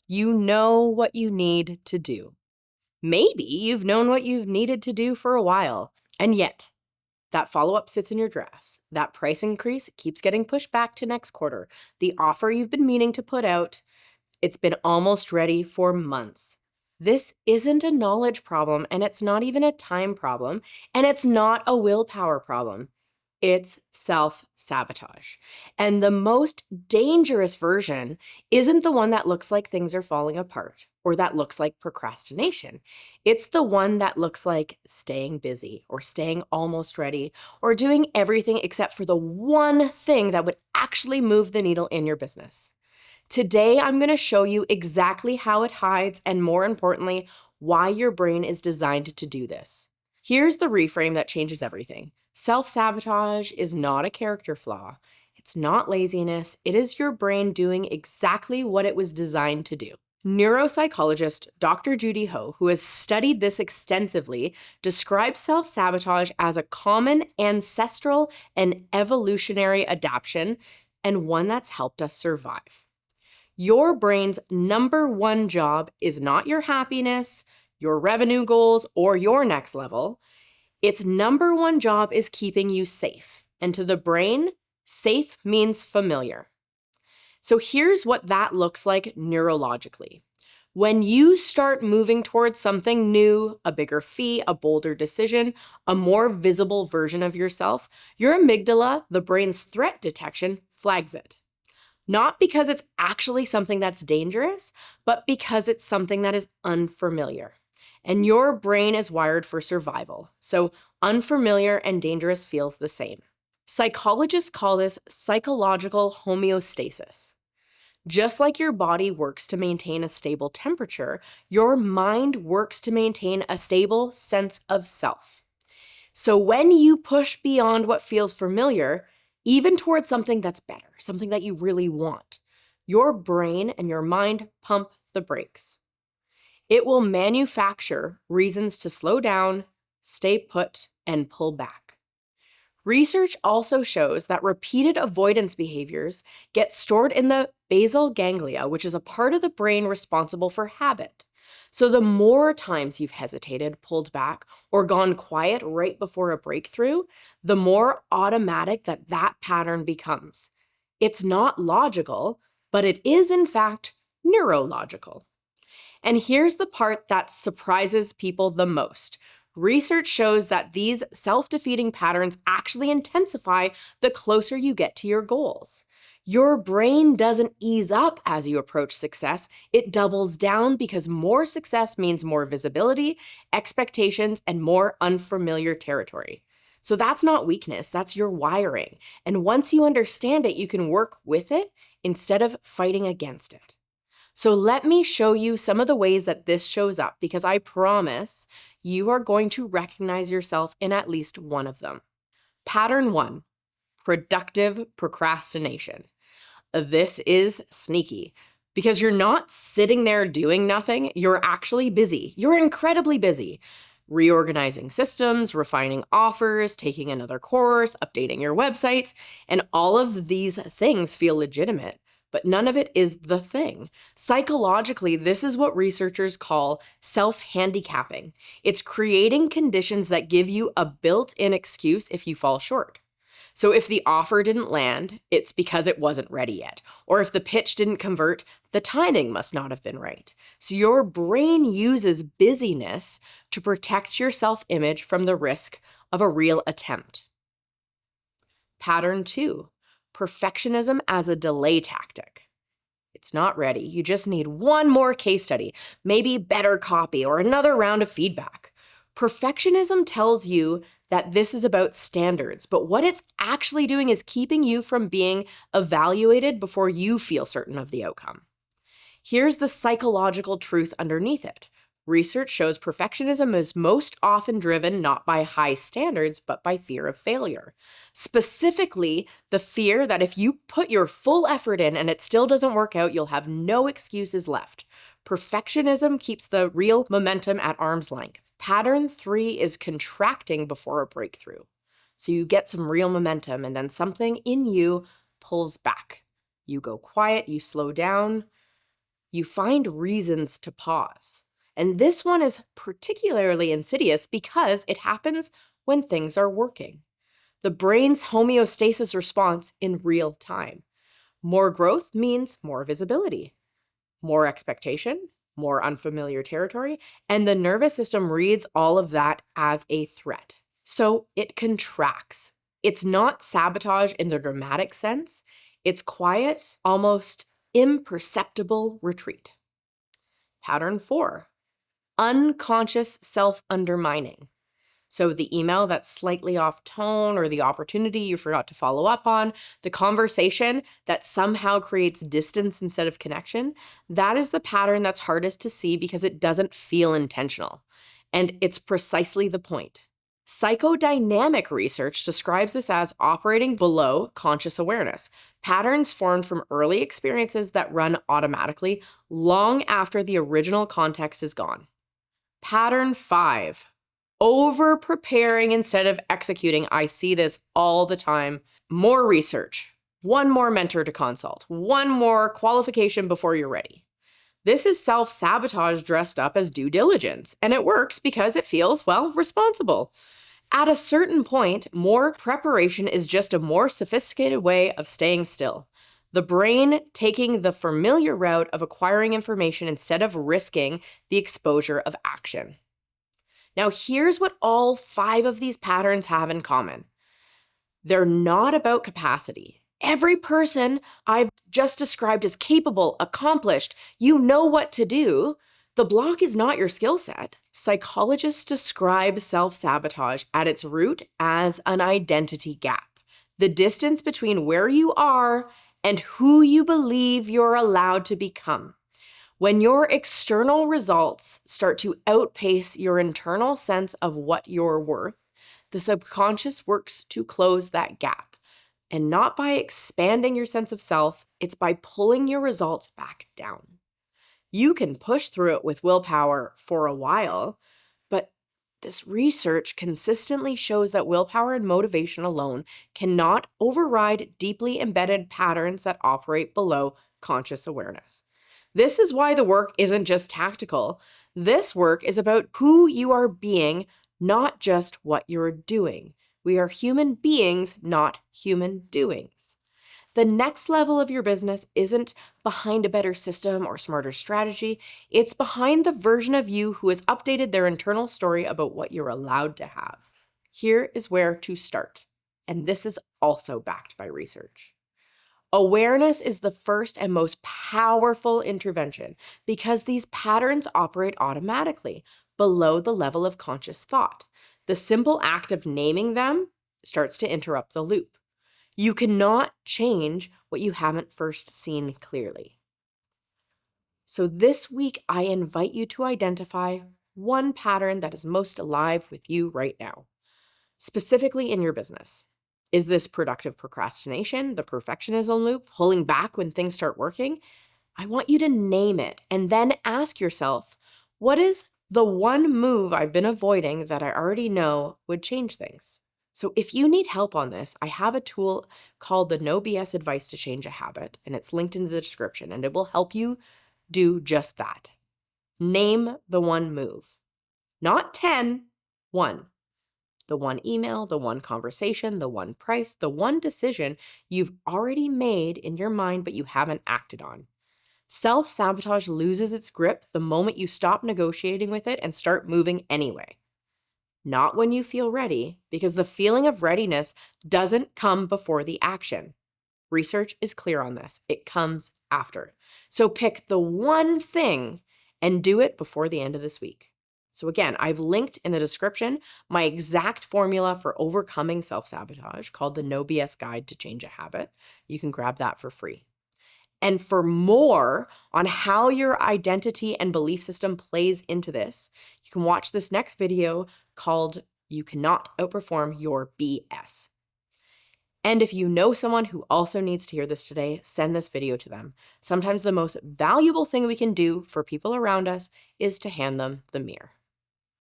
You know what you need to do. Maybe you've known what you've needed to do for a while, and yet that follow-up sits in your drafts. That price increase keeps getting pushed back to next quarter. The offer you've been meaning to put out, it's been almost ready for months. This isn't a knowledge problem, and it's not even a time problem, and it's not a willpower problem. It's self-sabotage. And the most dangerous version isn't the one that looks like things are falling apart or that looks like procrastination. It's the one that looks like staying busy or staying almost ready or doing everything except for the one thing that would actually move the needle in your business. Today, I'm going to show you exactly how it hides and, more importantly, why your brain is designed to do this. Here's the reframe that changes everything. Self-sabotage is not a character flaw. It's not laziness. It is your brain doing exactly what it was designed to do. Neuropsychologist Dr. Judy Ho, who has studied this extensively, describes self-sabotage as a common ancestral and evolutionary adaptation and one that's helped us survive. Your brain's number one job is not your happiness, your revenue goals, or your next level. Its number one job is keeping you safe. And to the brain, safe means familiar. So here's what that looks like neurologically. When you start moving towards something new, a bigger fee, a bolder decision, a more visible version of yourself, your amygdala, the brain's threat detection, flags it. Not because it's actually something that's dangerous, but because it's something that is unfamiliar. And your brain is wired for survival, so unfamiliar and dangerous feels the same. Psychologists call this psychological homeostasis. Just like your body works to maintain a stable temperature, your mind works to maintain a stable sense of self. So when you push beyond what feels familiar, even towards something that's better, something that you really want, your brain and your mind pump the brakes. It will manufacture reasons to slow down, stay put, and pull back. Research also shows that repeated avoidance behaviors get stored in the basal ganglia, which is a part of the brain responsible for habit. So the more times you've hesitated, pulled back, or gone quiet right before a breakthrough, the more automatic that pattern becomes. It's not logical, but it is in fact neurological. And here's the part that surprises people the most. Research shows that these self-defeating patterns actually intensify the closer you get to your goals. Your brain doesn't ease up as you approach success, it doubles down because more success means more visibility, expectations, and more unfamiliar territory. So that's not weakness, that's your wiring. And once you understand it, you can work with it instead of fighting against it. So let me show you some of the ways that this shows up, because I promise you are going to recognize yourself in at least one of them. Pattern 1, productive procrastination. This is sneaky because you're not sitting there doing nothing. You're actually busy. You're incredibly busy. Reorganizing systems, refining offers, taking another course, updating your website, and all of these things feel legitimate, but none of it is the thing. Psychologically, this is what researchers call self-handicapping. It's creating conditions that give you a built-in excuse if you fall short. So if the offer didn't land, it's because it wasn't ready yet. Or if the pitch didn't convert, the timing must not have been right. So your brain uses busyness to protect your self-image from the risk of a real attempt. Pattern 2, perfectionism as a delay tactic. It's not ready. You just need one more case study, maybe better copy or another round of feedback. Perfectionism tells you that this is about standards, but what it's actually doing is keeping you from being evaluated before you feel certain of the outcome. Here's the psychological truth underneath it. Research shows perfectionism is most often driven not by high standards, but by fear of failure. Specifically, the fear that if you put your full effort in and it still doesn't work out, you'll have no excuses left. Perfectionism keeps the real momentum at arm's length. Pattern 3 is contracting before a breakthrough. So you get some real momentum and then something in you pulls back. You go quiet, you slow down, You find reasons to pause. And this one is particularly insidious because it happens when things are working. The brain's homeostasis response in real time. More growth means more visibility, more expectation, more unfamiliar territory, and the nervous system reads all of that as a threat. So it contracts. It's not sabotage in the dramatic sense. It's quiet, almost imperceptible retreat. Pattern 4, unconscious self-undermining. So the email that's slightly off tone, or the opportunity you forgot to follow up on, the conversation that somehow creates distance instead of connection, that is the pattern that's hardest to see because it doesn't feel intentional. And it's precisely the point. Psychodynamic research describes this as operating below conscious awareness, patterns formed from early experiences that run automatically long after the original context is gone. Pattern 5, over-preparing instead of executing. I see this all the time. More research, one more mentor to consult, one more qualification before you're ready. This is self-sabotage dressed up as due diligence, and it works because it feels, well, responsible. At a certain point, more preparation is just a more sophisticated way of staying still. The brain taking the familiar route of acquiring information instead of risking the exposure of action. Now, here's what all 5 of these patterns have in common. They're not about capacity. Every person I've just described as capable, accomplished, you know what to do. The block is not your skill set. Psychologists describe self-sabotage at its root as an identity gap, the distance between where you are and who you believe you're allowed to become. When your external results start to outpace your internal sense of what you're worth, the subconscious works to close that gap. And not by expanding your sense of self, it's by pulling your results back down. You can push through it with willpower for a while, but this research consistently shows that willpower and motivation alone cannot override deeply embedded patterns that operate below conscious awareness. This is why the work isn't just tactical. This work is about who you are being, not just what you're doing. We are human beings, not human doings. The next level of your business isn't behind a better system or smarter strategy. It's behind the version of you who has updated their internal story about what you're allowed to have. Here is where to start. And this is also backed by research. Awareness is the first and most powerful intervention because these patterns operate automatically below the level of conscious thought. The simple act of naming them starts to interrupt the loop. You cannot change what you haven't first seen clearly. So this week, I invite you to identify one pattern that is most alive with you right now, specifically in your business. Is this productive procrastination, the perfectionism loop, pulling back when things start working? I want you to name it and then ask yourself, what is the one move I've been avoiding that I already know would change things? So if you need help on this, I have a tool called the No BS Advice to Change a Habit, and it's linked in the description, and it will help you do just that. Name the one move. Not 10, one. The one email, the one conversation, the one price, the one decision you've already made in your mind but you haven't acted on. Self-sabotage loses its grip the moment you stop negotiating with it and start moving anyway. Not when you feel ready, because the feeling of readiness doesn't come before the action. Research is clear on this. It comes after. So pick the one thing and do it before the end of this week. So again, I've linked in the description my exact formula for overcoming self-sabotage called the No BS Guide to Change a Habit. You can grab that for free. And for more on how your identity and belief system plays into this, you can watch this next video called You Cannot Outperform Your BS. And if you know someone who also needs to hear this today, send this video to them. Sometimes the most valuable thing we can do for people around us is to hand them the mirror.